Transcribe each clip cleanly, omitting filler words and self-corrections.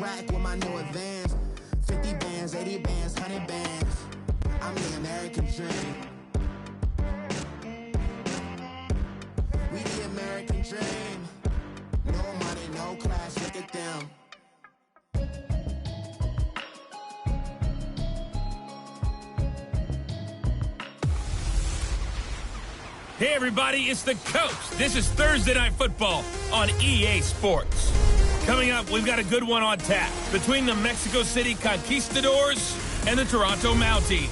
track with my new advance. 50 bands, 80 bands, 100 bands. I'm the American dream. We the American dream. No money, no class, look at them. Hey everybody, it's the Coach. This is Thursday Night Football on EA Sports. Coming up, we've got a good one on tap between the Mexico City Conquistadors and the Toronto Mounties.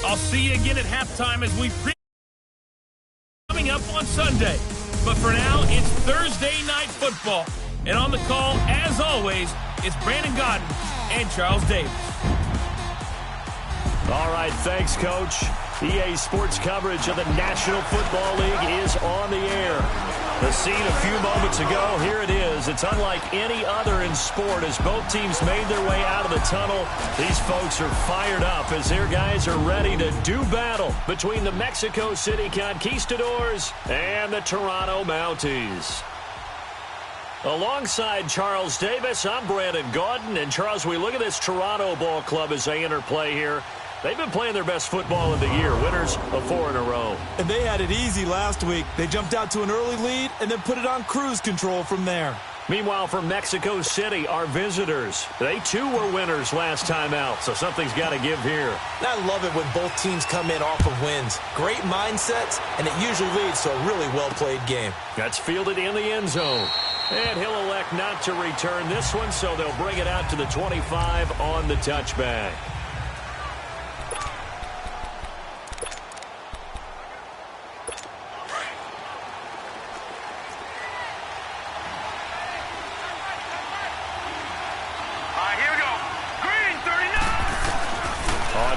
I'll see you again at halftime as we coming up on Sunday. But for now, it's Thursday Night Football. And on the call, as always, it's Brandon Godden and Charles Davis. All right, thanks, Coach. EA Sports coverage of the National Football League is on the air. The scene a few moments ago, here it is. It's unlike any other in sport as both teams made their way out of the tunnel. These folks are fired up as their guys are ready to do battle between the Mexico City Conquistadors and the Toronto Mounties. Alongside Charles Davis, I'm Brandon Gaudin. And Charles, we look at this Toronto ball club as they enter play here. They've been playing their best football of the year, winners of 4 in a row. And they had it easy last week. They jumped out to an early lead and then put it on cruise control from there. Meanwhile, from Mexico City, our visitors, they too were winners last time out, so something's got to give here. I love it when both teams come in off of wins. Great mindsets, and it usually leads to a really well-played game. That's fielded in the end zone. And he'll elect not to return this one, so they'll bring it out to the 25 on the touchback.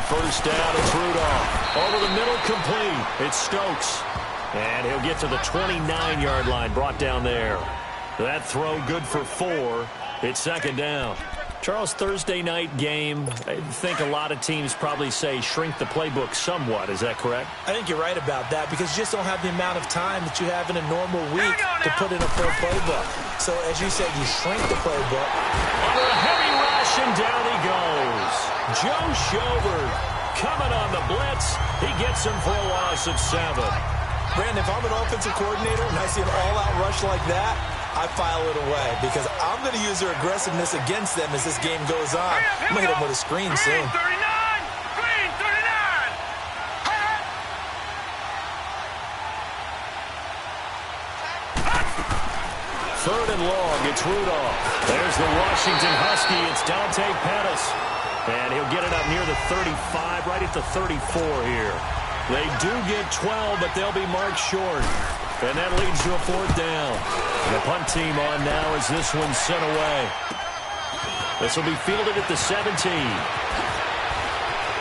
First down, it's Rudolph. Over the middle, complete. It's Stokes. And he'll get to the 29-yard line, brought down there. That throw good for 4. It's second down. Charles, Thursday night game, I think a lot of teams probably say shrink the playbook somewhat. Is that correct? I think you're right about that because you just don't have the amount of time that you have in a normal week to put in a full playbook. So, as you said, you shrink the playbook. Under a heavy rush, and down he goes. Joe Schobert coming on the blitz. He gets him for a loss of 7. Brandon, if I'm an offensive coordinator and I see an all-out rush like that, I file it away because I'm going to use their aggressiveness against them as this game goes on. I'm going to hit them with a screen soon. Green 39! Third and long, it's Rudolph. There's the Washington Husky. It's Dante Pettis. And he'll get it up near the 35, right at the 34 here. They do get 12, but they'll be marked short. And that leads to a 4th down. And the punt team on now as this one's sent away. This will be fielded at the 17.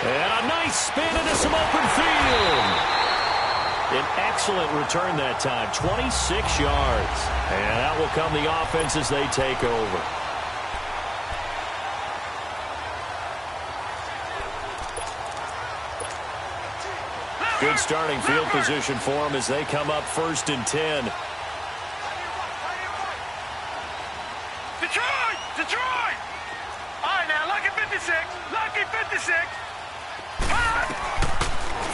And a nice spin into some open field. An excellent return that time, 26 yards. And out will come the offense as they take over. Good starting field position for them as they come up 1st and 10. Detroit! All right, now, lucky 56.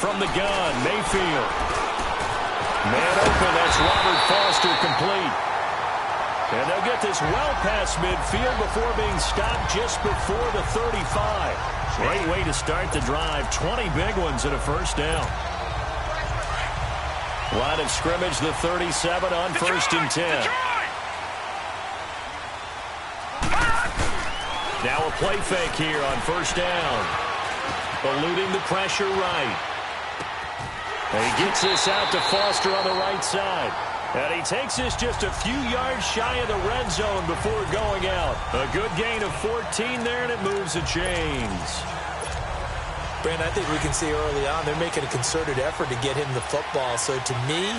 From the gun, Mayfield. Man open, that's Robert Foster complete. And they'll get this well past midfield before being stopped just before the 35. Great way to start the drive. 20 big ones and a first down. Line of scrimmage, the 37 on 1st and 10. Now a play fake here on 1st down. Eluding the pressure right. And he gets this out to Foster on the right side. And he takes this just a few yards shy of the red zone before going out. A good gain of 14 there, and it moves the chains. Brandon, I think we can see early on they're making a concerted effort to get him the football. So to me,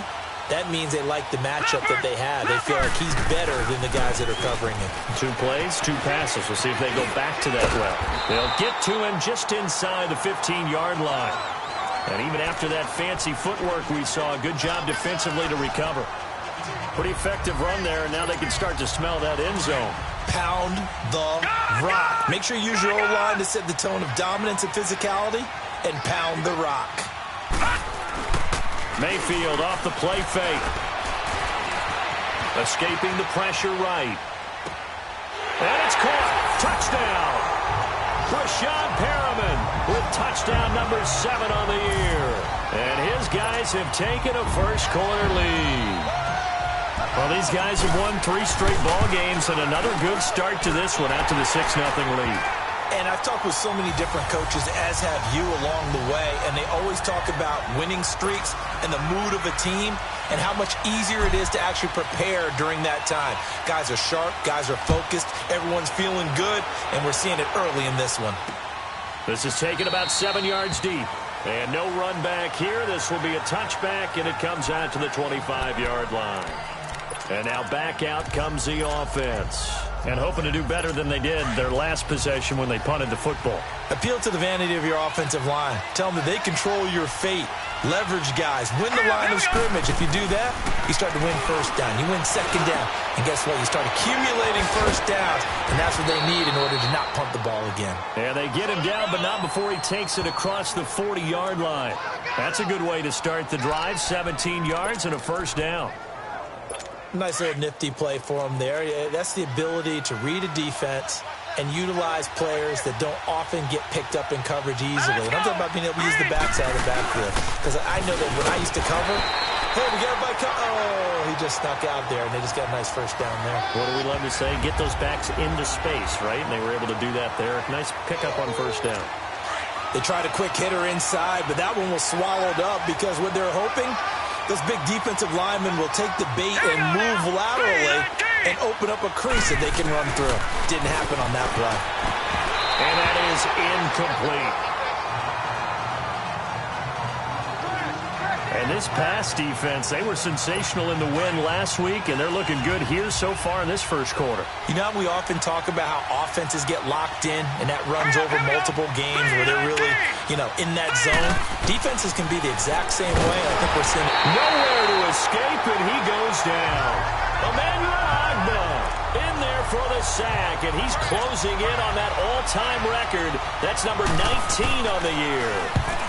that means they like the matchup that they have. They feel like he's better than the guys that are covering him. 2 plays, 2 passes. We'll see if they go back to that route. They'll get to him just inside the 15-yard line. And even after that fancy footwork we saw, a good job defensively to recover. Pretty effective run there, and now they can start to smell that end zone. Pound the rock. Make sure you use your O-line to set the tone of dominance and physicality, and pound the rock. Mayfield off the play fake. Escaping the pressure right. And it's caught. Touchdown. Brashad Perriman with touchdown number 7 on the year. And his guys have taken a first-quarter lead. Well, these guys have won 3 straight ball games and another good start to this one after the 6-0 lead. And I've talked with so many different coaches, as have you, along the way, and they always talk about winning streaks and the mood of a team and how much easier it is to actually prepare during that time. Guys are sharp, guys are focused, everyone's feeling good, and we're seeing it early in this one. This is taken about 7 yards deep. And no run back here. This will be a touchback, and it comes out to the 25-yard line. And now back out comes the offense. And hoping to do better than they did their last possession when they punted the football. Appeal to the vanity of your offensive line. Tell them that they control your fate. Leverage guys. Win the line of scrimmage. If you do that, you start to win first down. You win second down. And guess what? You start accumulating first downs. And that's what they need in order to not punt the ball again. And they get him down, but not before he takes it across the 40-yard line. That's a good way to start the drive. 17 yards and a first down. Nice little nifty play for him there. That's the ability to read a defense and utilize players that don't often get picked up in coverage easily. And I'm talking about being able to use the backside of the backfield. Because I know that when I used to cover, hey, we got everybody oh, he just snuck out there, and they just got a nice first down there. What do we love to say? Get those backs into space, right? And they were able to do that there. Nice pickup on first down. They tried a quick hitter inside, but that one was swallowed up because what they're hoping, those big defensive linemen will take the bait and move laterally and open up a crease that they can run through. Didn't happen on that play. And that is incomplete. And this pass defense, they were sensational in the win last week, and they're looking good here so far in this first quarter. You know, we often talk about how offenses get locked in, and that runs over multiple games where they're really, in that zone. Defenses can be the exact same way. I think we're seeing nowhere to escape, and he goes down. Emmanuel Agba in there for the sack, and he's closing in on that all-time record. That's number 19 on the year.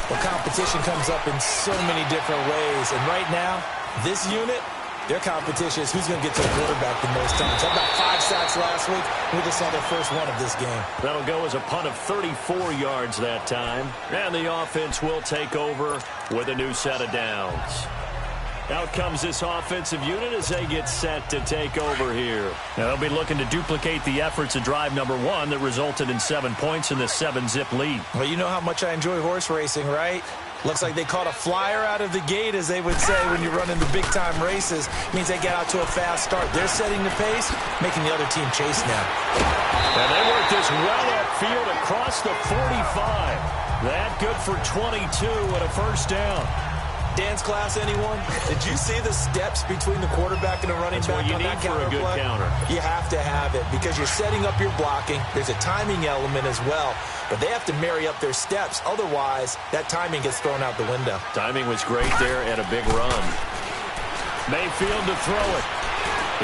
Well, competition comes up in so many different ways. And right now, this unit, their competition is who's going to get to the quarterback the most times. How about 5 sacks last week? We just saw their first one of this game. That'll go as a punt of 34 yards that time. And the offense will take over with a new set of downs. Out comes this offensive unit as they get set to take over here. Now they'll be looking to duplicate the efforts of drive number 1 that resulted in 7 points in the 7-zip lead. Well, you know how much I enjoy horse racing, right? Looks like they caught a flyer out of the gate, as they would say when you're running the big-time races. Means they get out to a fast start. They're setting the pace, making the other team chase now. And they work this well upfield across the 45. That good for 22 and a first down. Dance class, anyone? Did you see the steps between the quarterback and the running back on that counter play? That's what you need for a good counter. You have to have it because you're setting up your blocking. There's a timing element as well, but they have to marry up their steps. Otherwise, that timing gets thrown out the window. Timing was great there and a big run. Mayfield to throw it.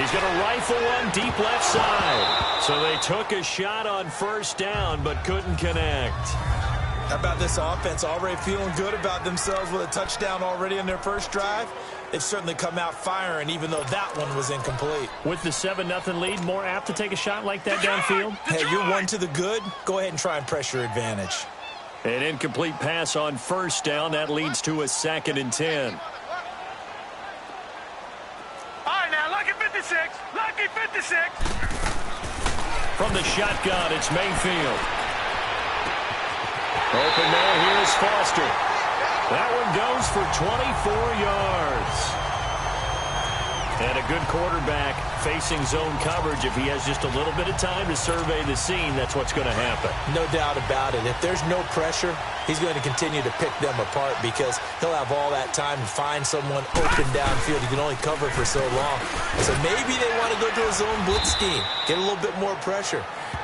He's going to rifle one deep left side. So they took a shot on first down but couldn't connect. How about this offense already feeling good about themselves with a touchdown already in their first drive? They've certainly come out firing, even though that one was incomplete. With the 7-0 lead, more apt to take a shot like that downfield? Hey, you're one to the good. Go ahead and try and press your advantage. An incomplete pass on first down. That leads to a 2nd and 10. All right, now, lucky 56. Lucky 56. From the shotgun, it's Mayfield. Open there, here's Foster. That one goes for 24 yards. And a good quarterback facing zone coverage. If he has just a little bit of time to survey the scene, that's what's going to happen. No doubt about it. If there's no pressure, he's going to continue to pick them apart because he'll have all that time to find someone open downfield. He can only cover for so long. So maybe they want to go to a zone blitz scheme, get a little bit more pressure.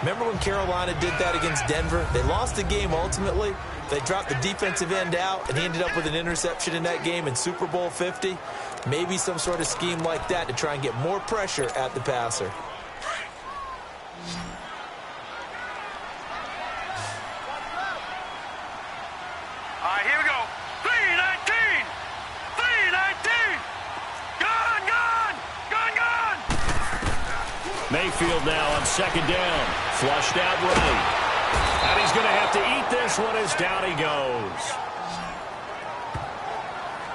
Remember when Carolina did that against Denver? They lost the game ultimately, They dropped the defensive end out, and he ended up with an interception in that game in Super Bowl 50. Maybe some sort of scheme like that to try and get more pressure at the passer. All right, here we go. 319! 319! Gone, gone! Gone, gone! Mayfield now on second down. Flushed out right. And he's going to have to eat this one as down he goes.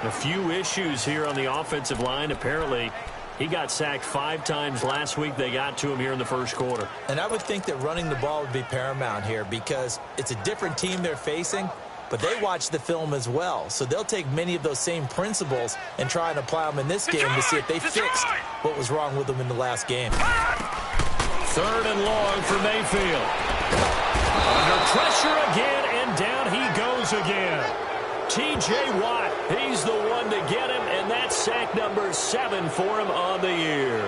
A few issues here on the offensive line. Apparently, he got sacked 5 times last week. They got to him here in the first quarter. And I would think that running the ball would be paramount here because it's a different team they're facing, but they watch the film as well. So they'll take many of those same principles and try and apply them in this game to see if they fixed what was wrong with them in the last game. 3rd and long for Mayfield. Under pressure again, and down he goes again. T.J. Watt, he's the one to get him, and that's sack number 7 for him on the year.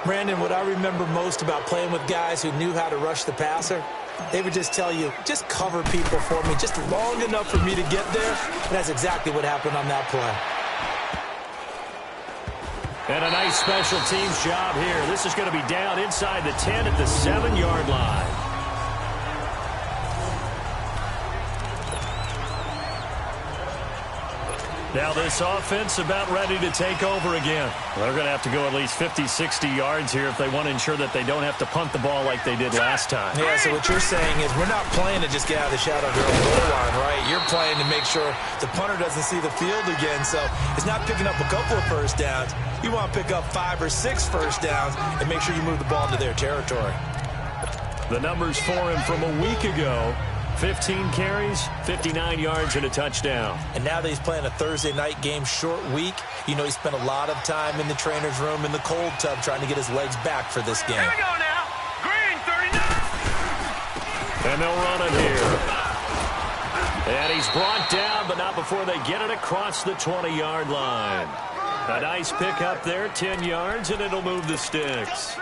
Brandon, what I remember most about playing with guys who knew how to rush the passer, they would just tell you, just cover people for me, just long enough for me to get there. And that's exactly what happened on that play. And a nice special teams job here. This is going to be down inside the 10 at the 7-yard line. Now this offense about ready to take over again. They're going to have to go at least 50, 60 yards here if they want to ensure that they don't have to punt the ball like they did last time. Yeah, so what you're saying is we're not playing to just get out of the shadow of their own goal line, right? You're playing to make sure the punter doesn't see the field again. So it's not picking up a couple of first downs. You want to pick up 5 or 6 first downs and make sure you move the ball into their territory. The numbers for him from a week ago: 15 carries, 59 yards, and a touchdown. And now that he's playing a Thursday night game, short week, you know he spent a lot of time in the trainer's room in the cold tub trying to get his legs back for this game. Here we go now. Green, 39. And they'll run it here. And he's brought down, but not before they get it across the 20-yard line. A nice pickup there, 10 yards, and it'll move the sticks.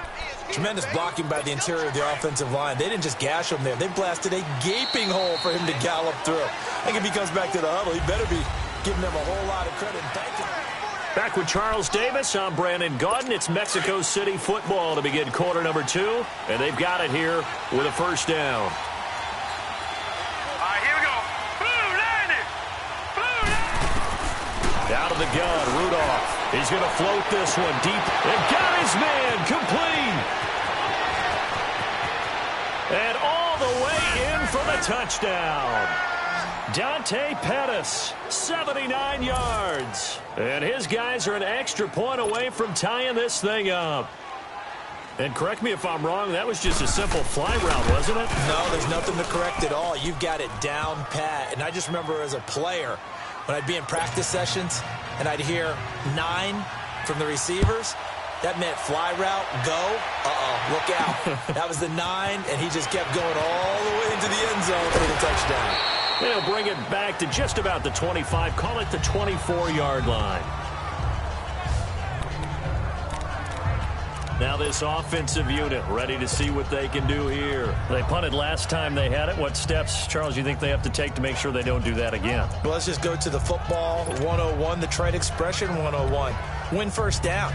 Tremendous blocking by the interior of the offensive line. They didn't just gash him there. They blasted a gaping hole for him to gallop through. I think if he comes back to the huddle, he better be giving them a whole lot of credit and thanking them. Back with Charles Davis, I'm Brandon Gaudin. It's Mexico City football to begin quarter number 2, and they've got it here with a first down. All right, here we go. Blue 90. Blue 90. Out of the gun, Rudolph. He's going to float this one deep and got his man complete. And all the way in for the touchdown. Dante Pettis, 79 yards. And his guys are an extra point away from tying this thing up. And correct me if I'm wrong, that was just a simple fly route, wasn't it? No, there's nothing to correct at all. You've got it down pat. And I just remember as a player, when I'd be in practice sessions and I'd hear 9 from the receivers, that meant fly route, go, look out. That was the 9, and he just kept going all the way into the end zone for the touchdown. They'll bring it back to just about the 25, call it the 24-yard line. Now this offensive unit ready to see what they can do here. They punted last time they had it. What steps, Charles, you think they have to take to make sure they don't do that again? Well, let's just go to the football 101, the trade expression 101. Win first down.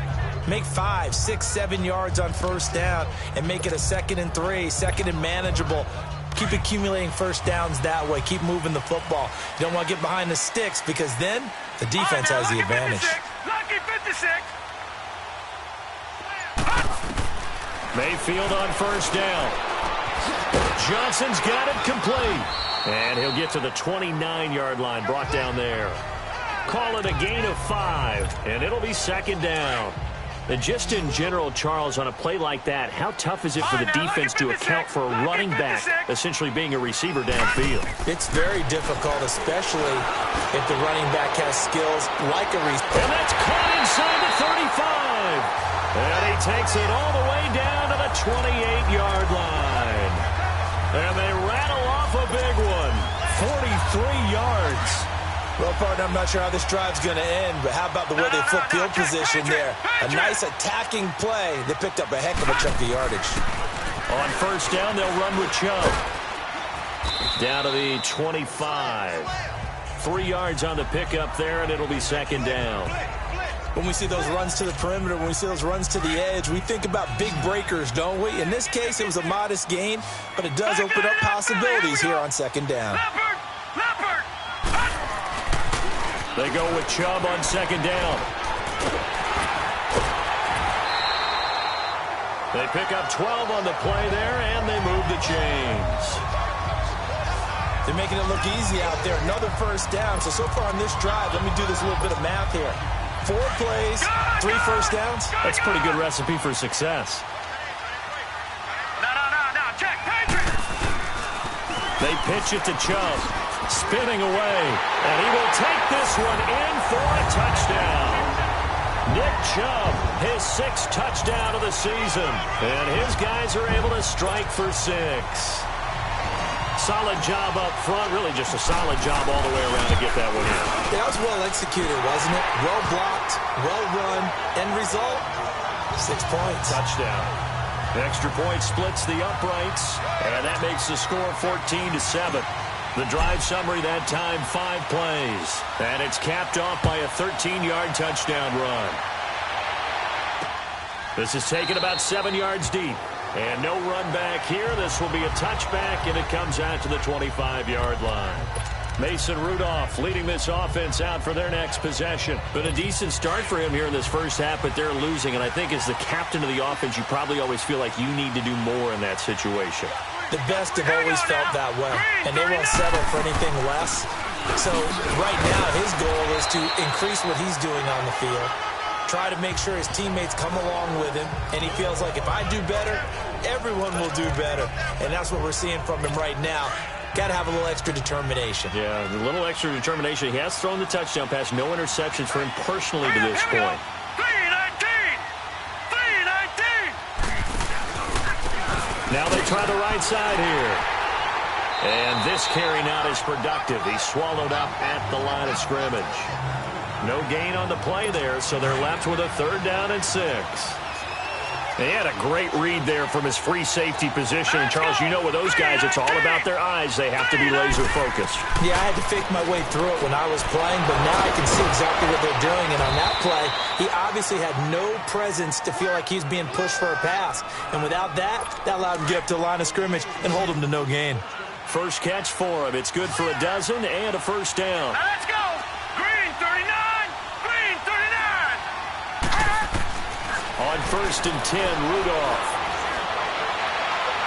Make 5, 6, 7 yards on first down and make it a 2nd and 3, 2nd and manageable. Keep accumulating first downs that way. Keep moving the football. You don't want to get behind the sticks because then the defense has the advantage. Lucky 56. Mayfield on first down. Johnson's got it complete. And he'll get to the 29-yard line, brought down there. Call it a gain of 5, and it'll be 2nd down. And just in general, Charles, on a play like that, how tough is it for the defense to account for a running back essentially being a receiver downfield? It's very difficult, especially if the running back has skills like a receiver. And that's caught inside the 35. And he takes it all the way down to the 28-yard line. And they rattle off a big one. 43 yards. Well, partner, I'm not sure how this drive's going to end, but how about the way they flip field position there? A nice attacking play. They picked up a heck of a chunk of yardage. On first down, they'll run with Chubb. Down to the 25. 3 yards on the pickup there, and it'll be second down. When we see those runs to the perimeter, when we see those runs to the edge, we think about big breakers, don't we? In this case, it was a modest gain, but it does open up possibilities here on second down. They go with Chubb on second down. They pick up 12 on the play there, and they move the chains. They're making it look easy out there. Another first down. So far on this drive, let me do this little bit of math here. 4 plays, 3 first downs. That's a pretty good recipe for success. No, check, Patriot. They pitch it to Chubb. Spinning away. And he will take this one in for a touchdown. Nick Chubb, his 6th touchdown of the season. And his guys are able to strike for 6. Solid job up front. Really just a solid job all the way around to get that one in. That was well executed, wasn't it? Well blocked, well run. End result, 6 points. Touchdown. The extra point splits the uprights, and that makes the score 14-7. The drive summary that time, 5 plays. And it's capped off by a 13-yard touchdown run. This is taken about 7 yards deep. And no run back here. This will be a touchback, and it comes out to the 25-yard line. Mason Rudolph leading this offense out for their next possession. Been a decent start for him here in this first half, but they're losing. And I think as the captain of the offense, you probably always feel like you need to do more in that situation. The best have always felt that way, and they won't settle for anything less. So right now, his goal is to increase what he's doing on the field. Try to make sure his teammates come along with him, and he feels like if I do better, everyone will do better. And that's what we're seeing from him right now. Got to have a little extra determination. Yeah, a little extra determination. He has thrown the touchdown pass, no interceptions for him personally to this point. 3-19. Now they try the right side here. And this carry not as productive. He's swallowed up at the line of scrimmage. No gain on the play there, so they're left with a 3rd down and 6. They had a great read there from his free safety position. And, Charles, you know with those guys, it's all about their eyes. They have to be laser-focused. Yeah, I had to fake my way through it when I was playing, but now I can see exactly what they're doing. And on that play, he obviously had no presence to feel like he's being pushed for a pass. And without that, that allowed him to get up to the line of scrimmage and hold him to no gain. First catch for him. It's good for a dozen and a first down. Now let's go. Green 39. Green 39. On 1st and 10, Rudolph.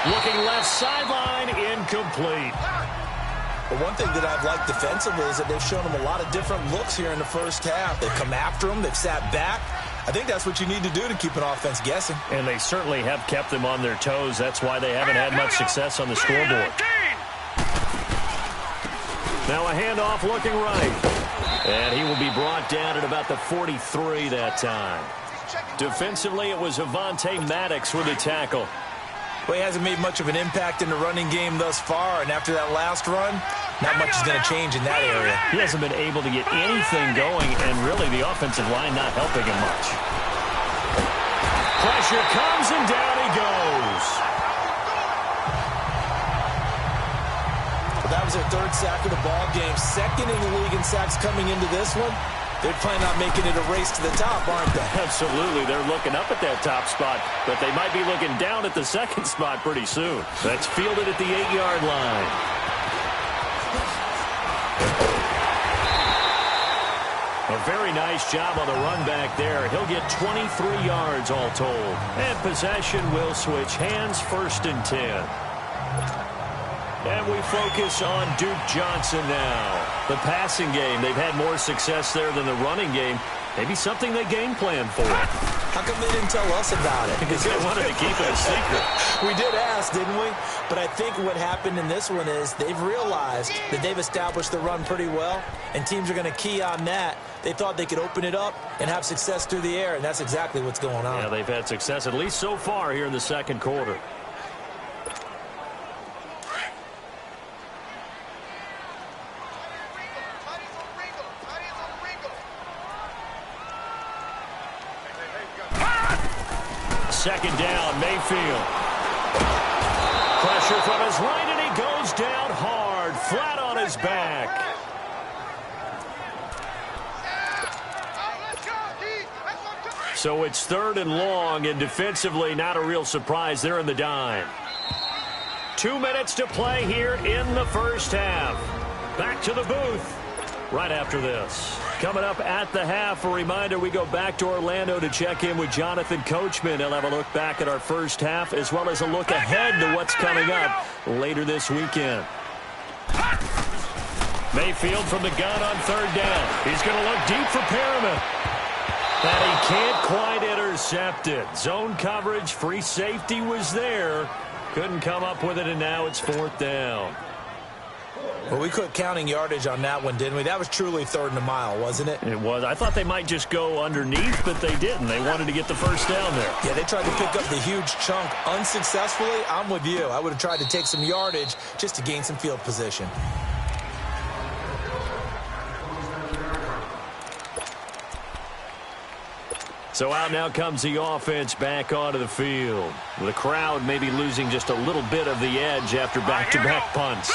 Looking left sideline, incomplete. But one thing that I've liked defensively is that they've shown him a lot of different looks here in the first half. They've come after him. They've sat back. I think that's what you need to do to keep an offense guessing. And they certainly have kept them on their toes. That's why they haven't had much success on the scoreboard. Now a handoff looking right. And he will be brought down at about the 43 that time. Defensively, it was Avonte Maddox with the tackle. Well, he hasn't made much of an impact in the running game thus far, and after that last run, not much is going to change in that area. He hasn't been able to get anything going, and really the offensive line not helping him much. Pressure comes, and down he goes. Well, that was their 3rd sack of the ball game. 2nd in the league in sacks coming into this one. They're planning on making it a race to the top, aren't they? Absolutely. They're looking up at that top spot, but they might be looking down at the 2nd spot pretty soon. That's fielded at the 8-yard line. A very nice job on the run back there. He'll get 23 yards all told. And possession will switch hands, 1st and 10. And we focus on Duke Johnson now. The passing game, they've had more success there than the running game. Maybe something they game plan for. How come they didn't tell us about it? Because they wanted to keep it a secret. We did ask, didn't we? But I think what happened in this one is they've realized that they've established the run pretty well, and teams are going to key on that. They thought they could open it up and have success through the air, and that's exactly what's going on. Yeah, they've had success, at least so far here in the 2nd quarter. Second down, Mayfield. Pressure from his right, and he goes down hard. flat on his back. So it's 3rd and long, and defensively not a real surprise. They're in the dime. 2 minutes to play here in the first half. Back to the booth right after this. Coming up at the half, a reminder, we go back to Orlando to check in with Jonathan Coachman. He'll have a look back at our first half as well as a look ahead to what's coming up later this weekend. Mayfield from the gun on 3rd down. He's going to look deep for Perriman. And he can't quite intercept it. Zone coverage, free safety was there. Couldn't come up with it, and now it's 4th down. Well, we quit counting yardage on that one, didn't we? That was truly 3rd and a mile, wasn't it? It was. I thought they might just go underneath, but they didn't. They wanted to get the first down there. Yeah, they tried to pick up the huge chunk unsuccessfully. I'm with you. I would have tried to take some yardage just to gain some field position. So out now comes the offense back onto the field. The crowd maybe losing just a little bit of the edge after back-to-back punts.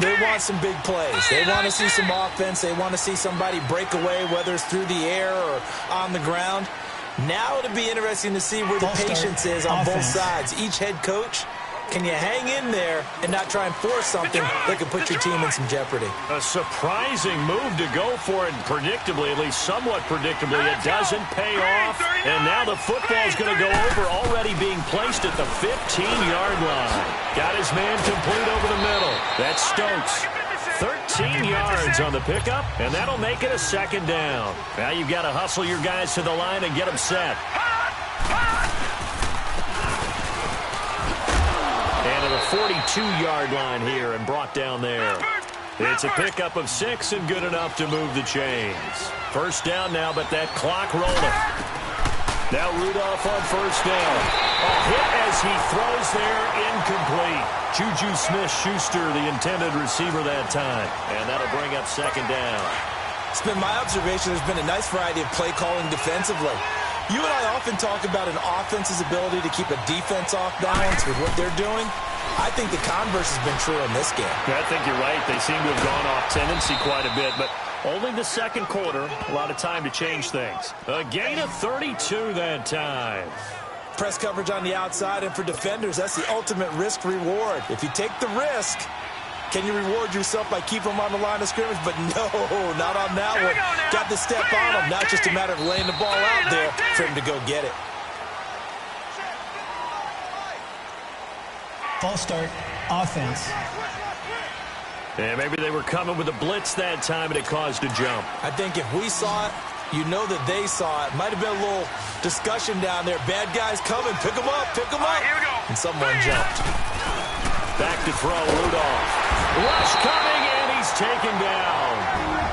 They want some big plays. They want to see some offense. They want to see somebody break away, whether it's through the air or on the ground. Now it'll be interesting to see where the patience is on both sides. Each head coach, can you hang in there and not try and force something that could put your team in some jeopardy? A surprising move to go for it, and predictably, at least somewhat predictably, it doesn't pay off. And now the football's going to go over, already being placed at the 15-yard line. Got his man complete over the middle. That's Stokes. 13 yards on the pickup, and that'll make it a 2nd down. Now you've got to hustle your guys to the line and get them set. And to the 42-yard line here and brought down there. It's a pickup of 6 and good enough to move the chains. 1st down now, but that clock rolling. Now Rudolph on 1st down. A hit as he throws there, incomplete. Juju Smith-Schuster, the intended receiver that time. And that'll bring up 2nd down. It's been my observation there's been a nice variety of play calling defensively. You and I often talk about an offense's ability to keep a defense off balance with what they're doing. I think the converse has been true in this game. I think you're right. They seem to have gone off tendency quite a bit, but only the 2nd quarter. A lot of time to change things. A gain of 32 that time. Press coverage on the outside, and for defenders, that's the ultimate risk-reward. If you take the risk, can you reward yourself by keeping them on the line of scrimmage? But no, not on that one. Got to step on them. Not just a matter of laying the ball out there for him to go get it. False start, offense. Yeah, maybe they were coming with a blitz that time, and it caused a jump. I think if we saw it, you know that they saw it. Might have been a little discussion down there. Bad guys coming. Pick them up. Pick them up. Here we go. And someone jumped. Back to throw, Rudolph. Rush coming, and he's taken down.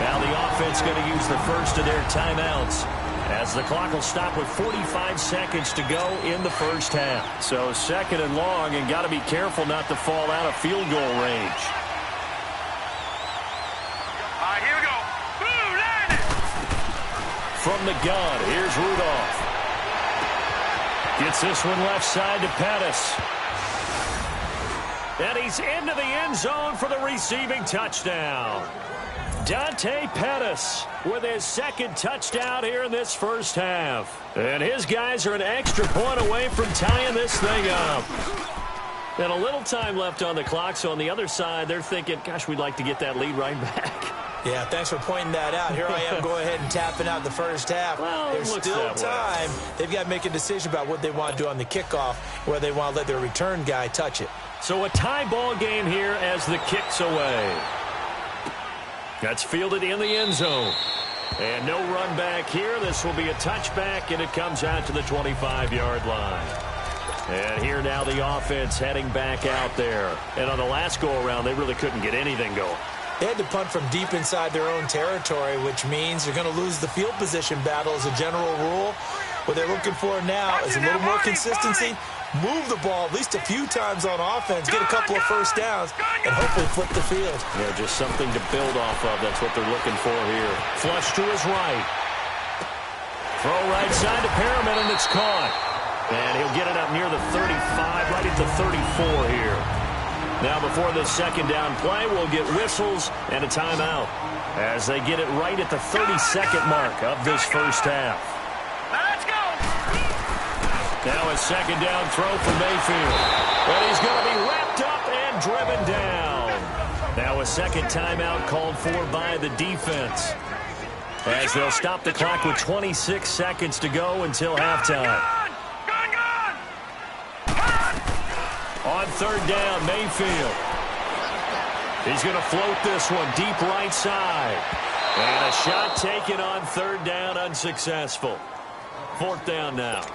Now the offense going to use the first of their timeouts, as the clock will stop with 45 seconds to go in the first half. So 2nd and long, and got to be careful not to fall out of field goal range. Here we go. Blue, line it. From the gun, here's Rudolph. Gets this one left side to Pettis. And he's into the end zone for the receiving touchdown. Dante Pettis with his 2nd touchdown here in this first half. And his guys are an extra point away from tying this thing up. And a little time left on the clock, so on the other side, they're thinking, gosh, we'd like to get that lead right back. Yeah, thanks for pointing that out. Here I am going ahead and tapping out the first half. Well, there's still time. They've got to make a decision about what they want to do on the kickoff, where they want to let their return guy touch it. So a tie ball game here as the kick's away. That's fielded in the end zone. And no run back here. This will be a touchback, and it comes out to the 25-yard line. And here now the offense heading back out there. And on the last go-around, they really couldn't get anything going. They had to punt from deep inside their own territory, which means they're going to lose the field position battle as a general rule. What they're looking for now is a little more consistency, move the ball at least a few times on offense, get a couple of first downs, and hopefully flip the field. Yeah, just something to build off of. That's what they're looking for here. Flush to his right. Throw right side to Perriman, and it's caught. And he'll get it up near the 35, right at the 34 here. Now before this second down play, we'll get whistles and a timeout as they get it right at the 32nd mark of this first half. Let's go. Now a second down throw for Mayfield. And he's going to be wrapped up and driven down. Now a second timeout called for by the defense, as they'll stop the clock with 26 seconds to go until halftime. On third down, Mayfield. He's going to float this one deep right side. And a shot taken on third down, unsuccessful. Fourth down now.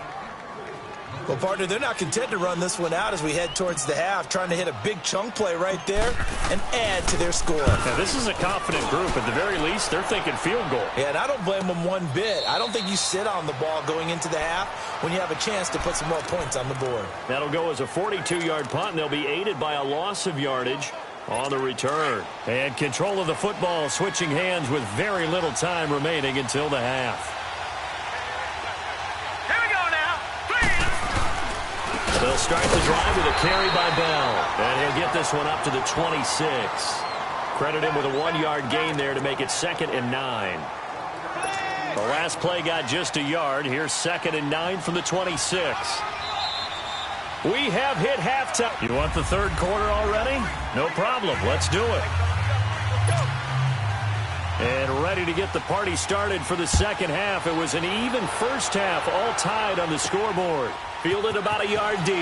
Well, partner, they're not content to run this one out as we head towards the half, trying to hit a big chunk play right there and add to their score. Now, this is a confident group. At the very least, they're thinking field goal. Yeah, and I don't blame them one bit. I don't think you sit on the ball going into the half when you have a chance to put some more points on the board. That'll go as a 42-yard punt, and they'll be aided by a loss of yardage on the return. And control of the football switching hands with very little time remaining until the half. They'll start the drive with a carry by Bell. And he'll get this one up to the 26. Credit him with a 1-yard gain there to make it 2nd and 9. The last play got just a yard. Here's 2nd and 9 from the 26. We have hit halftime. You want the third quarter already? No problem. Let's do it. And ready to get the party started for the second half. It was an even first half, all tied on the scoreboard. Fielded about a yard deep.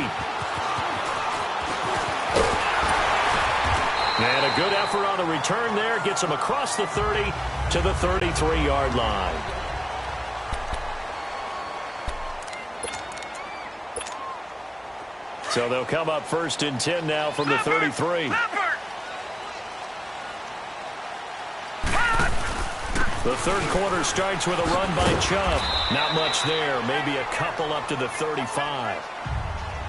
And a good effort on the return there. Gets him across the 30 to the 33-yard line. So they'll come up 1st and 10 now from the 33. The third quarter starts with a run by Chubb. Not much there. Maybe a couple up to the 35.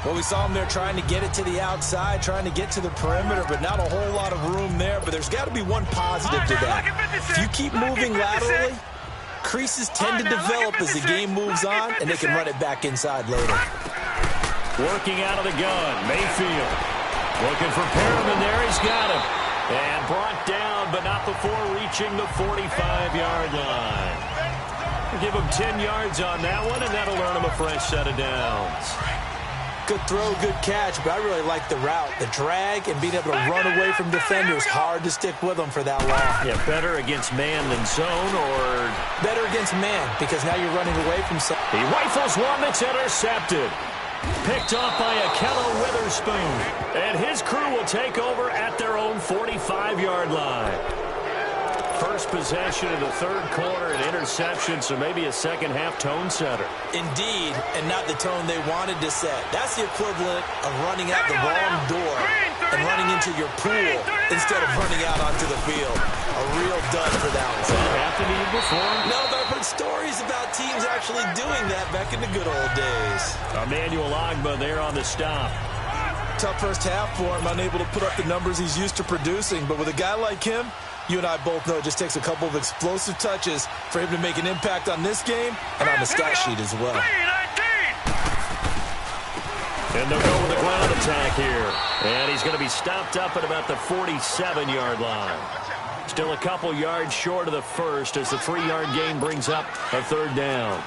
Well, we saw him there trying to get it to the outside, trying to get to the perimeter, but not a whole lot of room there. But there's got to be one positive to that. If you keep moving laterally, creases tend to develop as the game moves on, and they can run it back inside later. Working out of the gun, Mayfield. Looking for Perriman there. He's got him. And brought down, but not before reaching the 45-yard line. Give him 10 yards on that one, and that'll earn him a fresh set of downs. Good throw, good catch, but I really like the route. The drag and being able to run away from defenders, hard to stick with them for that long. Yeah, better against man than zone, or... Better against man, because now you're running away from something. He rifles one that's intercepted. Picked off by Akello Witherspoon. And his crew will take over at their own 45-yard line. First possession of the third quarter, an interception, so maybe a second-half tone setter. Indeed, and not the tone they wanted to set. That's the equivalent of running out the wrong door and running into your pool instead of running out onto the field. A real dud for that one. Has that happened to you before? No, but I've heard stories about teams actually doing that back in the good old days. Emmanuel Ogbah there on the stop. Tough first half for him, unable to put up the numbers he's used to producing. But with a guy like him, you and I both know it just takes a couple of explosive touches for him to make an impact on this game and on the stat sheet as well. And they'll go with a ground attack here. And he's going to be stopped up at about the 47-yard line. Still a couple yards short of the first as the 3-yard gain brings up a third down.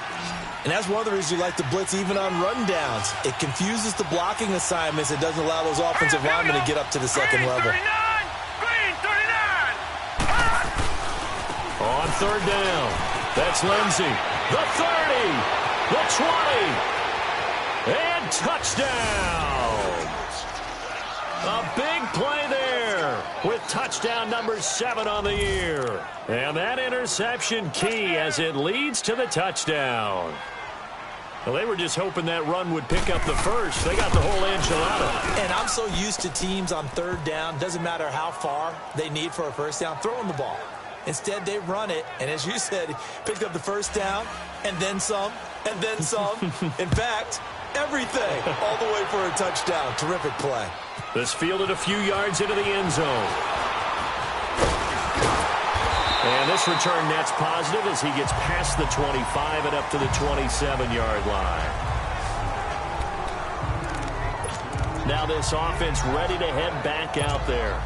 And that's one of the reasons you like to blitz even on rundowns. It confuses the blocking assignments. It doesn't allow those offensive linemen to get up to the second level. On third down, that's Lindsey. The 30, the 20, and touchdown. A big play there with touchdown number 7 on the year. And that interception key as it leads to the touchdown. Well, they were just hoping that run would pick up the first. They got the whole enchilada. And I'm so used to teams on third down, doesn't matter how far they need for a first down, throwing the ball. Instead, they run it, and as you said, picked up the first down, and then some, and then some. In fact, everything, all the way for a touchdown. Terrific play. This fielded a few yards into the end zone. And this return net's positive as he gets past the 25 and up to the 27-yard line. Now this offense ready to head back out there.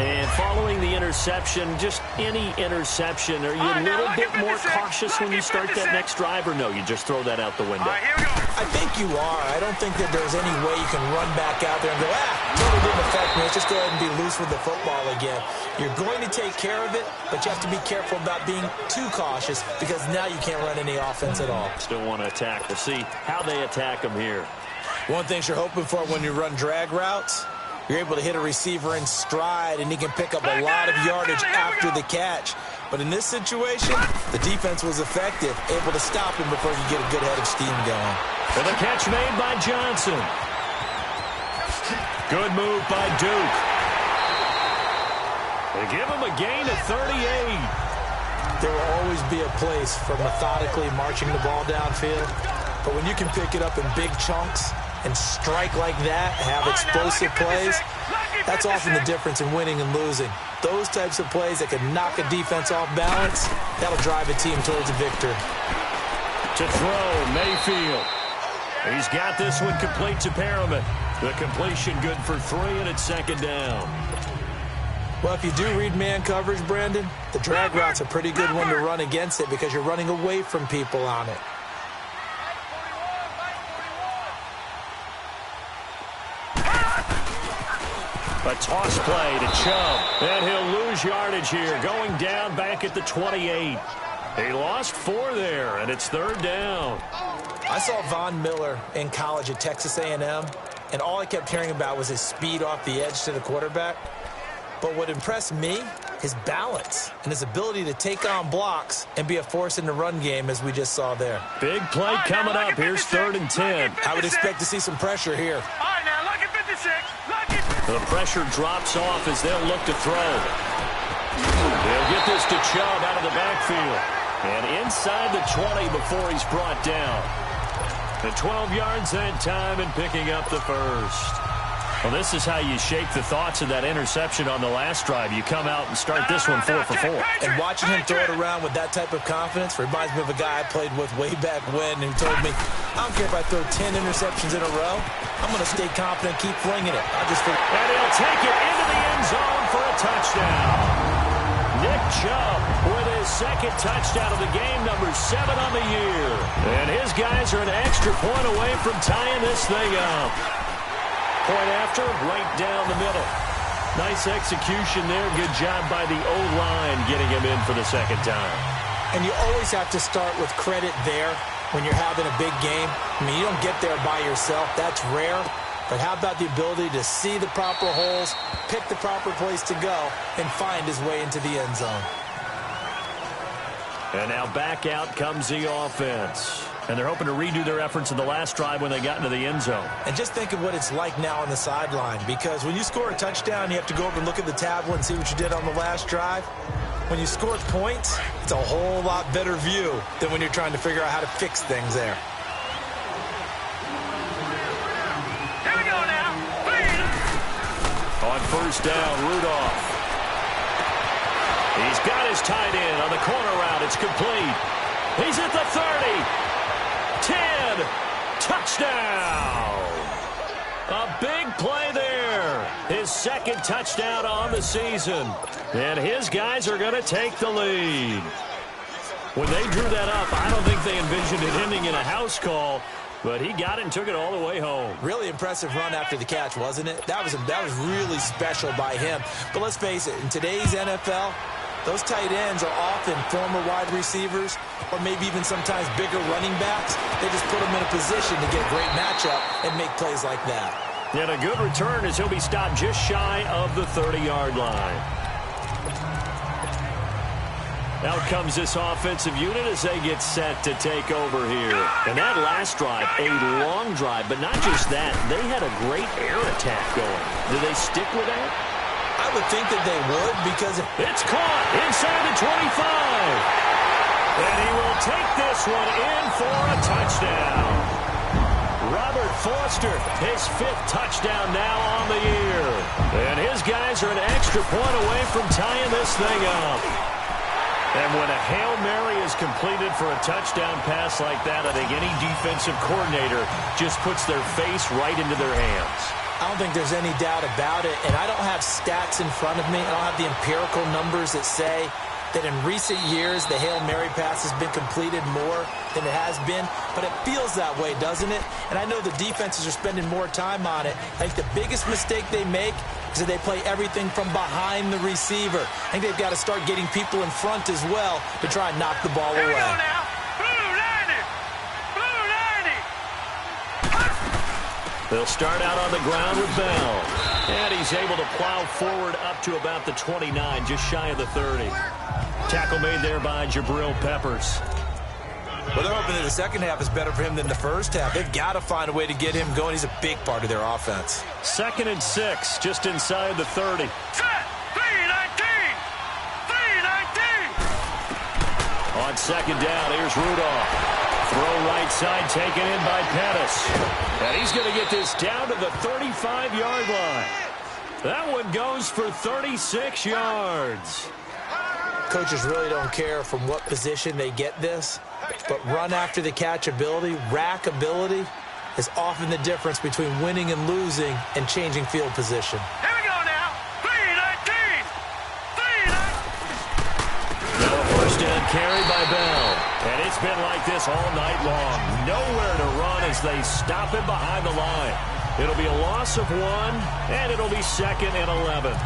And following the interception, just any interception, are you a little bit more cautious when you start that next drive, or no, you just throw that out the window? All right, here we go. I think you are. I don't think that there's any way you can run back out there and go, totally didn't affect me. Let's just go ahead and be loose with the football again. You're going to take care of it, but you have to be careful about being too cautious because now you can't run any offense at all. Still want to attack. We'll see how they attack them here. One thing you're hoping for when you run drag routes, you're able to hit a receiver in stride, and he can pick up a lot of yardage after the catch. But in this situation, the defense was effective, able to stop him before he could get a good head of steam going. And the catch made by Johnson. Good move by Duke. They give him a gain of 38. There will always be a place for methodically marching the ball downfield. But when you can pick it up in big chunks and strike like that, have explosive plays, that's often the difference in winning and losing. Those types of plays that can knock a defense off balance, that'll drive a team towards a victory. To throw, Mayfield. He's got this one complete to Perriman. The completion good for 3, and it's second down. Well, if you do read man coverage, Brandon, the drag route's a pretty good one to run against it because you're running away from people on it. A toss play to Chubb, and he'll lose yardage here, going down back at the 28. He lost 4 there, and it's third down. I saw Von Miller in college at Texas A&M, and all I kept hearing about was his speed off the edge to the quarterback. But what impressed me, his balance and his ability to take on blocks and be a force in the run game, as we just saw there. Big play coming up. Here's 3rd and 10. I would expect to see some pressure here. All right, now look at 56. Look at. The pressure drops off as they'll look to throw. They'll get this to Chubb out of the backfield. And inside the 20 before he's brought down. The 12 yards that time and picking up the first. Well, this is how you shake the thoughts of that interception on the last drive. You come out and start this one 4 for 4. And watching him throw it around with that type of confidence reminds me of a guy I played with way back when who told me, I don't care if I throw 10 interceptions in a row, I'm going to stay confident, keep flinging it. And he'll take it into the end zone for a touchdown. Nick Chubb with his second touchdown of the game, number 7 on the year. And his guys are an extra point away from tying this thing up. Point after, right down the middle. Nice execution there. Good job by the O-line getting him in for the second time. And you always have to start with credit there when you're having a big game. I mean, you don't get there by yourself. That's rare. But how about the ability to see the proper holes, pick the proper place to go, and find his way into the end zone? And now back out comes the offense. And they're hoping to redo their efforts in the last drive when they got into the end zone. And just think of what it's like now on the sideline, because when you score a touchdown, you have to go over and look at the tablet and see what you did on the last drive. When you score points, it's a whole lot better view than when you're trying to figure out how to fix things there. Here we go now. On first down, Rudolph. He's got his tight end on the corner route. It's complete. He's at the 30. 10. Touchdown. A big play there. His second touchdown on the season. And his guys are going to take the lead. When they drew that up, I don't think they envisioned it ending in a house call. But he got it and took it all the way home. Really impressive run after the catch, wasn't it? That was really special by him. But let's face it, in today's NFL, those tight ends are often former wide receivers or maybe even sometimes bigger running backs. They just put them in a position to get a great matchup and make plays like that. And a good return as he'll be stopped just shy of the 30-yard line. Out comes this offensive unit as they get set to take over here. And that last drive, a long drive, but not just that. They had a great air attack going. Do they stick with that? I would think that they would, because it's caught inside the 25. And he will take this one in for a touchdown. Robert Foster, his 5th touchdown now on the year. And his guys are an extra point away from tying this thing up. And when a Hail Mary is completed for a touchdown pass like that, I think any defensive coordinator just puts their face right into their hands. I don't think there's any doubt about it, and I don't have stats in front of me. I don't have the empirical numbers that say that in recent years the Hail Mary pass has been completed more than it has been, but it feels that way, doesn't it? And I know the defenses are spending more time on it. I think the biggest mistake they make is that they play everything from behind the receiver. I think they've got to start getting people in front as well to try and knock the ball away. Here we go now. Blue 90. Blue 90. They'll start out on the ground with Bell. And he's able to plow forward up to about the 29, just shy of the 30. Tackle made there by Jabril Peppers. Well, they're hoping that the second half is better for him than the first half. They've got to find a way to get him going. He's a big part of their offense. 2nd and 6, just inside the 30. Set. 319. 319. On 2nd down, here's Rudolph. Throw right side, taken in by Pettis. And he's going to get this down to the 35-yard line. That one goes for 36 yards. Coaches really don't care from what position they get this, but run after the catch ability, rack ability, is often the difference between winning and losing and changing field position. Here we go now. 319. 319. Now a first down carry by Bell. And it's been like this all night long. Nowhere to run as they stop him behind the line. It'll be a loss of 1, and it'll be 2nd and 11.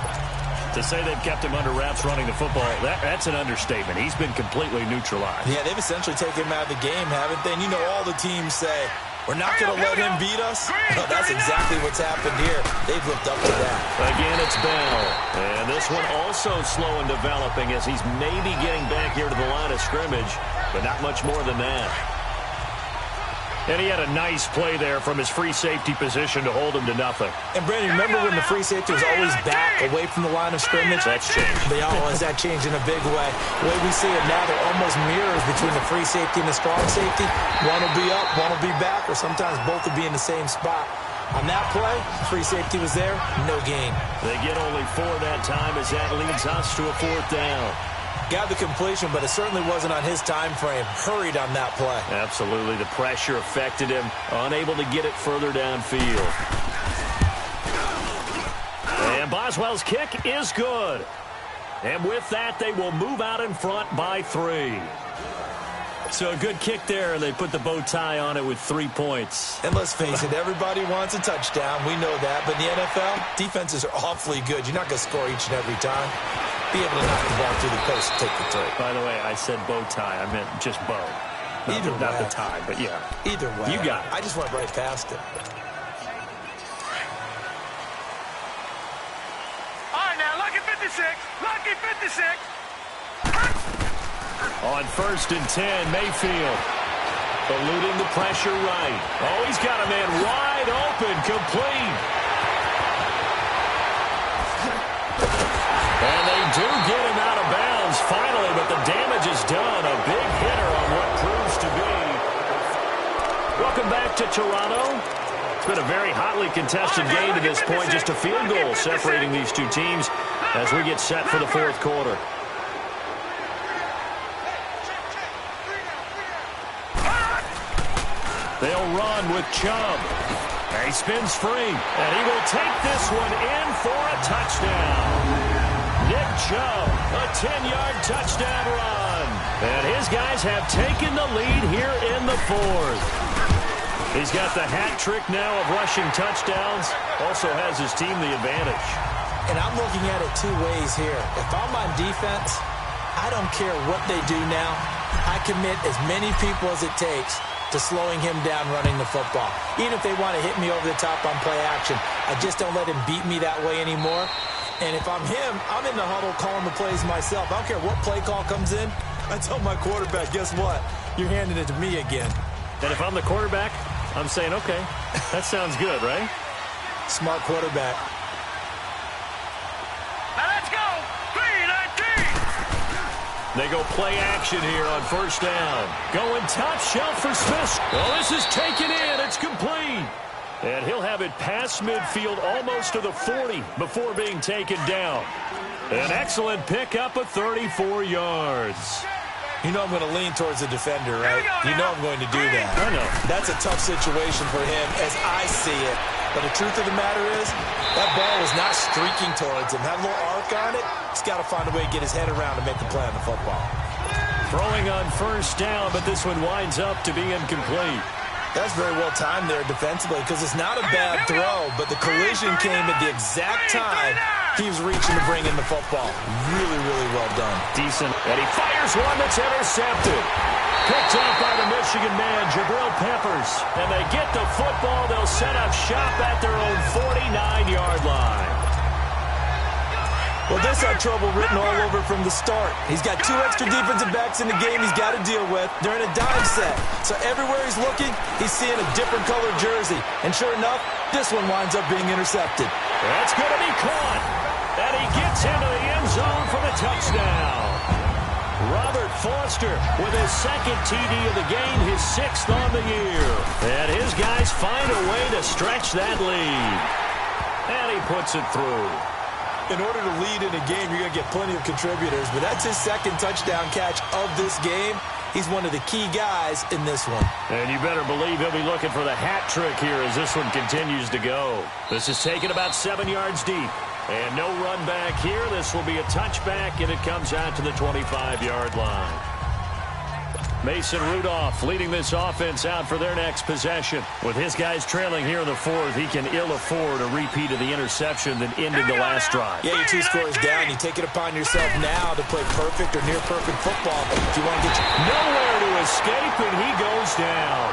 To say they've kept him under wraps running the football, that's an understatement. He's been completely neutralized. Yeah, they've essentially taken him out of the game, haven't they? And you know all the teams say, we're not going to let him beat us. No, that's exactly what's happened here. They've lived up to that. Again, it's Bell. And this one also slow in developing as he's maybe getting back here to the line of scrimmage, but not much more than that. And he had a nice play there from his free safety position to hold him to nothing. And, Brandon, remember when the free safety was always back away from the line of scrimmage? That's changed. They always that changed in a big way. The way we see it now, they're almost mirrors between the free safety and the strong safety. One will be up, one will be back, or sometimes both will be in the same spot. On that play, free safety was there, no gain. They get only 4 that time as that leads us to a 4th down. Got the completion, but it certainly wasn't on his time frame. Hurried on that play. Absolutely. The pressure affected him. Unable to get it further downfield. And Boswell's kick is good. And with that, they will move out in front by 3. So a good kick there, and they put the bow tie on it with 3 points. And let's face it, everybody wants a touchdown. We know that. But in the NFL, defenses are awfully good. You're not going to score each and every time. Be able to knock the ball through the post and take the 3. By the way, I said bow tie. I meant just bow. Either way. Not the tie, but yeah. Either way. You got it. I just went right past it. All right now, lucky 56. Lucky 56. On 1st and 10, Mayfield. Eluding the pressure right. Oh, he's got a man wide open, complete. And they do get him out of bounds finally, but the damage is done. A big hitter on what proves to be. Welcome back to Toronto. It's been a very hotly contested game to this point. Just a field goal separating these two teams as we get set for the 4th quarter. They'll run with Chubb. He spins free, and he will take this one in for a touchdown. Nick Chubb, a 10-yard touchdown run. And his guys have taken the lead here in the 4th. He's got the hat trick now of rushing touchdowns. Also has his team the advantage. And I'm looking at it 2 ways here. If I'm on defense, I don't care what they do now. I commit as many people as it takes to slowing him down running the football. Even if they want to hit me over the top on play action, I just don't let him beat me that way anymore. And if I'm him, I'm in the huddle calling the plays myself. I don't care what play call comes in. I tell my quarterback, guess what? You're handing it to me again. And if I'm the quarterback, I'm saying, okay, that sounds good, right? Smart quarterback. Now let's go. 319. They go play action here on 1st down. Going top shelf for Smith. Well, this is taken in. It's complete. And he'll have it past midfield almost to the 40 before being taken down. An excellent pickup of 34 yards. You know I'm going to lean towards the defender, right? You know I'm going to do that. I know. That's a tough situation for him as I see it. But the truth of the matter is, that ball was not streaking towards him. Had a little arc on it. He's got to find a way to get his head around to make the play on the football. Throwing on first down, but this one winds up to be incomplete. That's very well timed there defensively because it's not a bad throw, but the collision came at the exact time he was reaching to bring in the football. Really, really well done. Decent. And he fires one that's intercepted. Picked up by the Michigan man, Jabril Peppers. And they get the football. They'll set up shop at their own 49-yard line. Well, this had trouble written all over from the start. He's got 2 extra defensive backs in the game he's got to deal with. They're in a dime set. So everywhere he's looking, he's seeing a different colored jersey. And sure enough, this one winds up being intercepted. That's going to be caught. And he gets into the end zone for the touchdown. Robert Foster with his second TD of the game, his 6th on the year. And his guys find a way to stretch that lead. And he puts it through. In order to lead in a game, you're going to get plenty of contributors, but that's his second touchdown catch of this game. He's one of the key guys in this one. And you better believe he'll be looking for the hat trick here as this one continues to go. This is taken about 7 yards deep. And no run back here. This will be a touchback, and it comes out to the 25-yard line. Mason Rudolph leading this offense out for their next possession. With his guys trailing here in the 4th, he can ill afford a repeat of the interception that ended the last drive. Yeah, you're 2 scores down. You take it upon yourself now to play perfect or near-perfect football if you want to get nowhere to escape, and he goes down.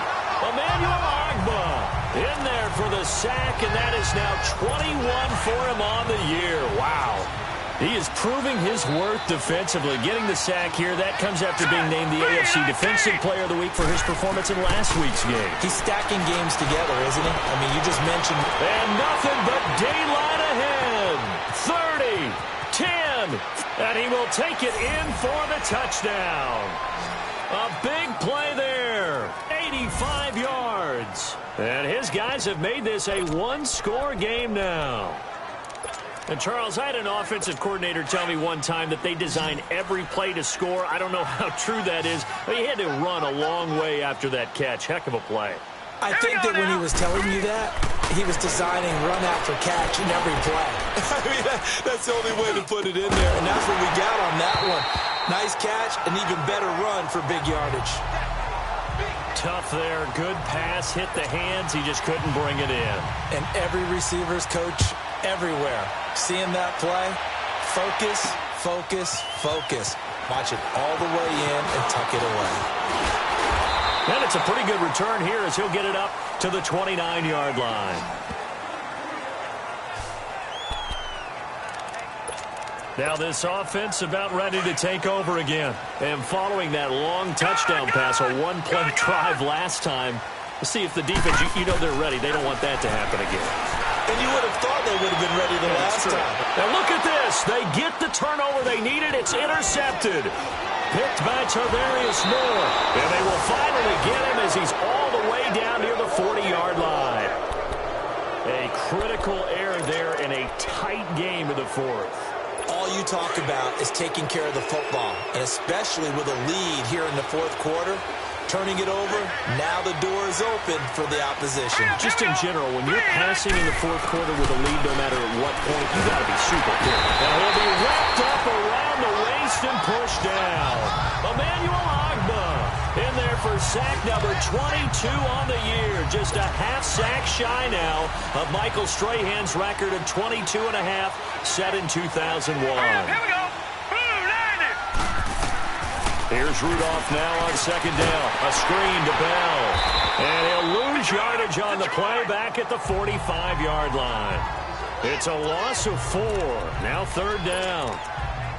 Emmanuel Ogbah in there for the sack, and that is now 21 for him on the year. Wow. He is proving his worth defensively. Getting the sack here, that comes after being named the AFC Defensive Player of the Week for his performance in last week's game. He's stacking games together, isn't he? I mean, you just mentioned. And nothing but daylight ahead. 30, 10, and he will take it in for the touchdown. A big play there. 85 yards. And his guys have made this a 1-score game now. And, Charles, I had an offensive coordinator tell me one time that they design every play to score. I don't know how true that is, but he had to run a long way after that catch. Heck of a play. I think that when he was telling you that, he was designing run after catch in every play. I mean, that's the only way to put it in there, and that's what we got on that one. Nice catch, an even better run for big yardage. Tough there. Good pass. Hit the hands. He just couldn't bring it in. And every receiver's coach everywhere. Seeing that play, focus, focus, focus. Watch it all the way in and tuck it away. And it's a pretty good return here as he'll get it up to the 29-yard line. Now this offense about ready to take over again. And following that long touchdown pass, a one-play drive last time, let's see if the defense, you know they're ready. They don't want that to happen again. And you would have thought they would have been ready the last time. Now look at this. They get the turnover they needed. It's intercepted. Picked by Tarvarius Moore. And they will finally get him as he's all the way down near the 40-yard line. A critical error there in a tight game of the 4th. All you talk about is taking care of the football, and especially with a lead here in the 4th quarter. Turning it over, now the door is open for the opposition. Just in general, when you're passing in the 4th quarter with a lead, no matter at what point, you got to be super careful. And he'll be wrapped up around the waist and pushed down. Emmanuel Ogbah in there for sack number 22 on the year. Just a half sack shy now of Michael Strahan's record of 22 and a half set in 2001. Here we go. Here's Rudolph now on 2nd down. A screen to Bell. And he'll lose yardage on the play back at the 45-yard line. It's a loss of 4. Now 3rd down.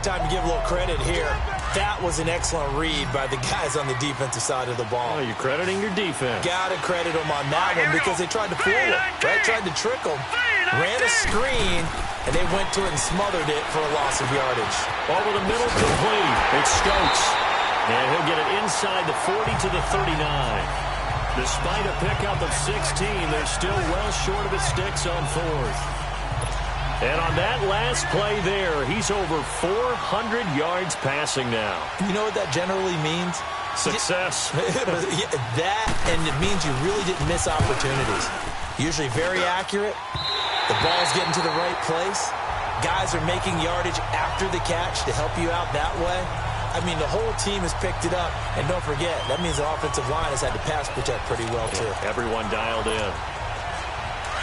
Time to give a little credit here. That was an excellent read by the guys on the defensive side of the ball. Oh, you're crediting your defense. Got to credit them on that one because they tried to fool him, right? Tried to trick him. Ran a screen, and they went to it and smothered it for a loss of yardage. Over the middle, complete. It's Stokes. And he'll get it inside the 40 to the 39. Despite a pickup of 16, they're still well short of his sticks on 4th. And on that last play there, he's over 400 yards passing now. You know what that generally means? Success. That, and it means you really didn't miss opportunities. Usually very accurate. The ball's getting to the right place. Guys are making yardage after the catch to help you out that way. I mean, the whole team has picked it up. And don't forget, that means the offensive line has had to pass protect pretty well, too. Everyone dialed in.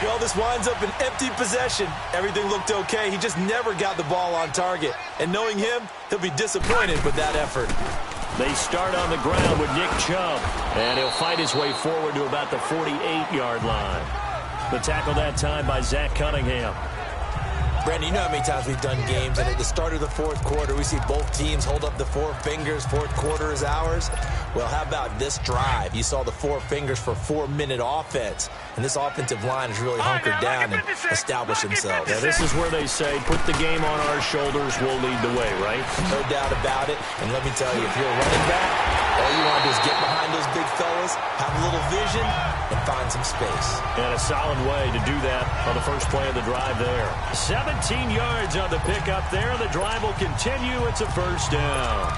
Well, this winds up an empty possession. Everything looked okay. He just never got the ball on target. And knowing him, he'll be disappointed with that effort. They start on the ground with Nick Chubb. And he'll fight his way forward to about the 48-yard line. The tackle that time by Zach Cunningham. Brandon, you know how many times we've done games, and at the start of the fourth quarter, we see both teams hold up the four fingers, fourth quarter is ours. Well, how about this drive? You saw the four fingers for a 4-minute offense, and this offensive line has really hunkered down and established themselves. Yeah, this is where they say, put the game on our shoulders, we'll lead the way, right? No doubt about it, and let me tell you, if you're a running back, all you want to do is get behind those big fellas, have a little vision, and find some space. And a solid way to do that on the first play of the drive there. 17 yards on the pickup there. The drive will continue. It's a first down.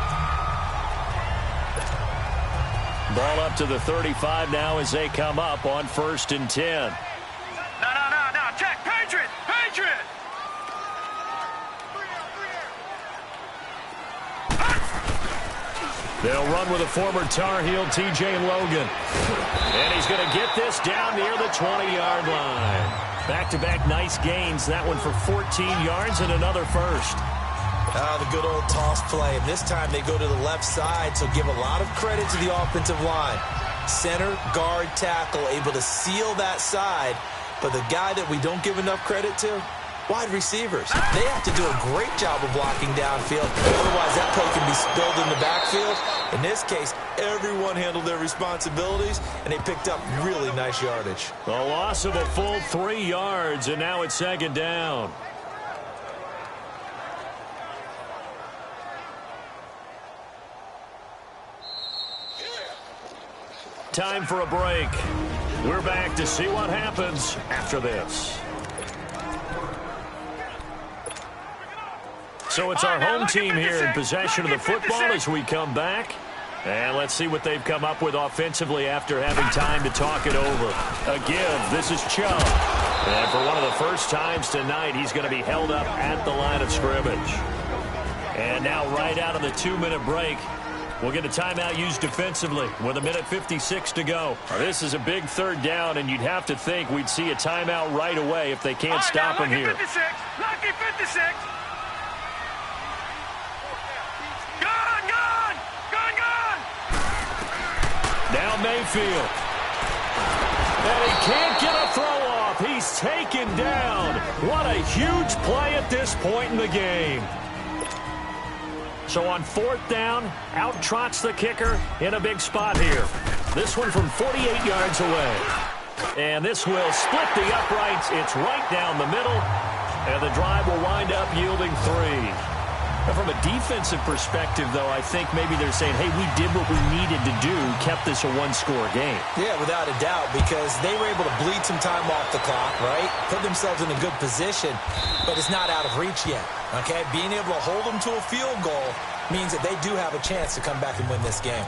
Ball up to the 35 now as they come up on 1st and 10. No. Check. Patriot. They'll run with a former Tar Heel, T.J. Logan. And he's going to get this down near the 20-yard line. Back-to-back nice gains. That one for 14 yards and another first. The good old toss play. And this time they go to the left side, so give a lot of credit to the offensive line. Center, guard, tackle, able to seal that side. But the guy that we don't give enough credit to, wide receivers. They have to do a great job of blocking downfield. Otherwise, that play can be spilled in the backfield. In this case, everyone handled their responsibilities, and they picked up really nice yardage. A loss of a full 3 yards, and now it's 2nd down. Time for a break. We're back to see what happens after this. So it's our home team here in possession of the football as we come back. And let's see what they've come up with offensively after having time to talk it over. Again, this is Chubb. And for one of the first times tonight, he's going to be held up at the line of scrimmage. And now right out of the 2-minute break, we'll get a timeout used defensively with 1:56 to go. This is a big 3rd down, and you'd have to think we'd see a timeout right away if they can't stop him here. 56. Lucky 56. Now Mayfield. And he can't get a throw off. He's taken down. What a huge play at this point in the game. So on 4th down, out trots the kicker in a big spot here. This one from 48 yards away. And this will split the uprights. It's right down the middle. And the drive will wind up yielding 3. From a defensive perspective, though, I think maybe they're saying, hey, we did what we needed to do, kept this a 1-score game. Yeah, without a doubt, because they were able to bleed some time off the clock, right? Put themselves in a good position, but it's not out of reach yet, okay? Being able to hold them to a field goal means that they do have a chance to come back and win this game.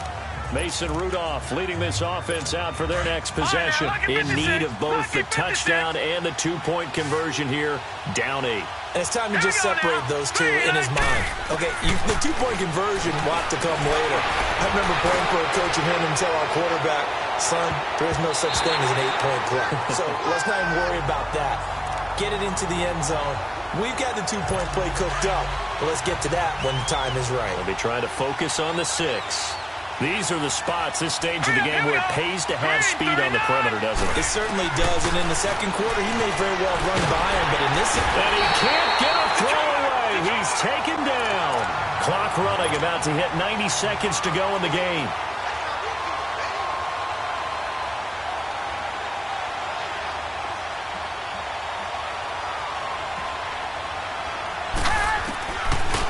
Mason Rudolph leading this offense out for their next possession. In need of both the touchdown and the 2-point conversion here, down 8. And it's time to just separate those two in his mind. Okay, the 2-point conversion will have to come later. I remember playing for a coach and hearing him tell our quarterback, son, there is no such thing as an 8-point play. So let's not even worry about that. Get it into the end zone. We've got the 2-point play cooked up, but let's get to that when the time is right. They'll be trying to focus on the 6. These are the spots, this stage of the game, where it pays to have speed on the perimeter, doesn't it? It certainly does, and in the second quarter, he may very well run by him, but in this... And he can't get a throw away. He's taken down. Clock running, about to hit 90 seconds to go in the game.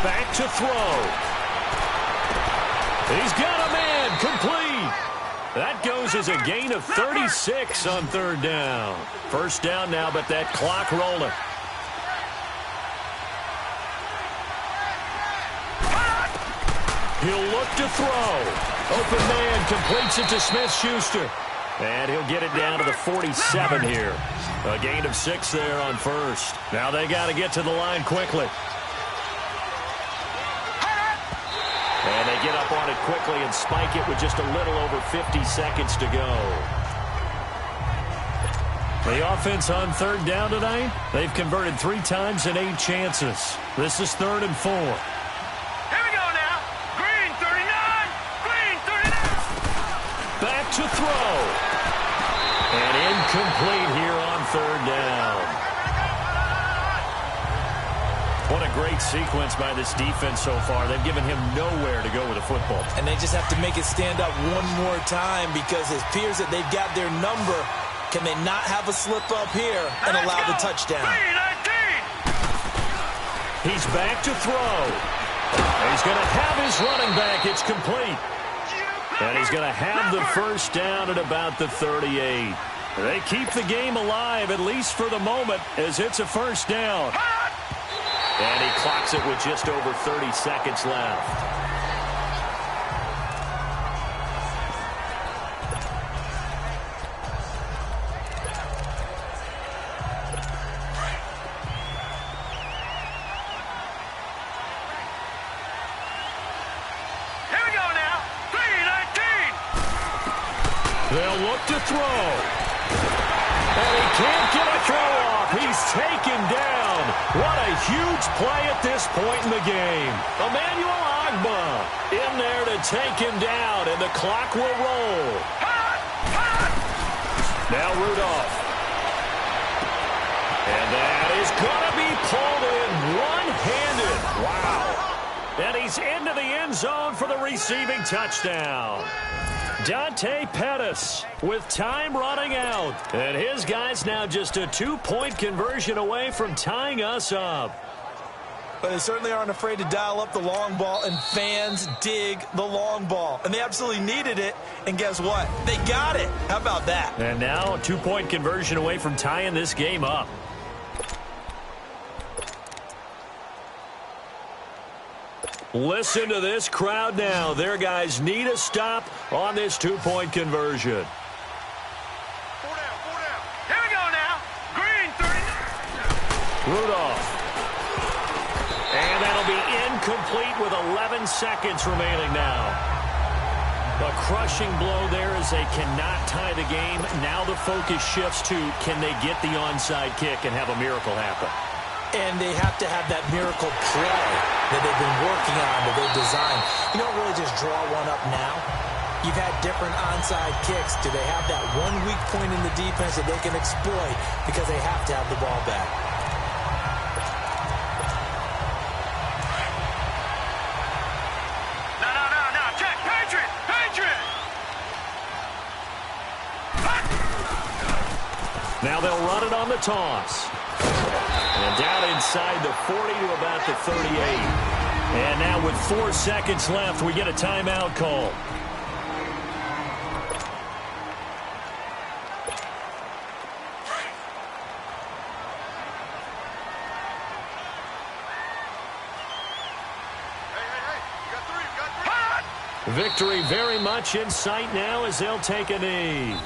Back to throw. He's got a man, complete. That goes as a gain of 36 on 3rd down. First down now, but that clock rolling. He'll look to throw. Open man completes it to Smith-Schuster. And he'll get it down to the 47 here. A gain of 6 there on first. Now they got to get to the line quickly. And they get up on it quickly and spike it with just a little over 50 seconds to go. The offense on third down tonight, they've converted 3 times in 8 chances. This is 3rd and 4. Here we go now. Green 39. Green 39. Back to throw. And incomplete here on 3rd down. What a great sequence by this defense so far. They've given him nowhere to go with the football. And they just have to make it stand up one more time because it appears that they've got their number. Can they not have a slip-up here and allow the touchdown? He's back to throw. He's going to have his running back. It's complete. And he's going to have the first down at about the 38. They keep the game alive, at least for the moment, as it's a first down. And he clocks it with just over 30 seconds left. They'll look to throw. And he can't get a throw off. He's taken down. What a huge play at this point in the game. Emmanuel Agba in there to take him down, and the clock will roll. Now Rudolph. And that is going to be pulled in one-handed. Wow. And he's into the end zone for the receiving touchdown. Dante Pettis with time running out. And his guy's now just a 2-point conversion away from tying us up. But they certainly aren't afraid to dial up the long ball, and fans dig the long ball. And they absolutely needed it, and guess what? They got it. How about that? And now a 2-point conversion away from tying this game up. Listen to this crowd now. Their guys need a stop on this 2-point conversion. 4 down. Here we go now. Green 39. Rudolph. And that'll be incomplete with 11 seconds remaining now. A crushing blow there as they cannot tie the game. Now the focus shifts to, can they get the onside kick and have a miracle happen? And they have to have that miracle play that they've been working on, that they've designed. You don't really just draw one up now. You've had different onside kicks. Do they have that one weak point in the defense that they can exploit because they have to have the ball back? No. Check. Patriot. Now they'll run it on the toss. And down inside the 40 to about the 38. And now with 4 seconds left, we get a timeout call. You got 3. Victory very much in sight now as they'll take a knee.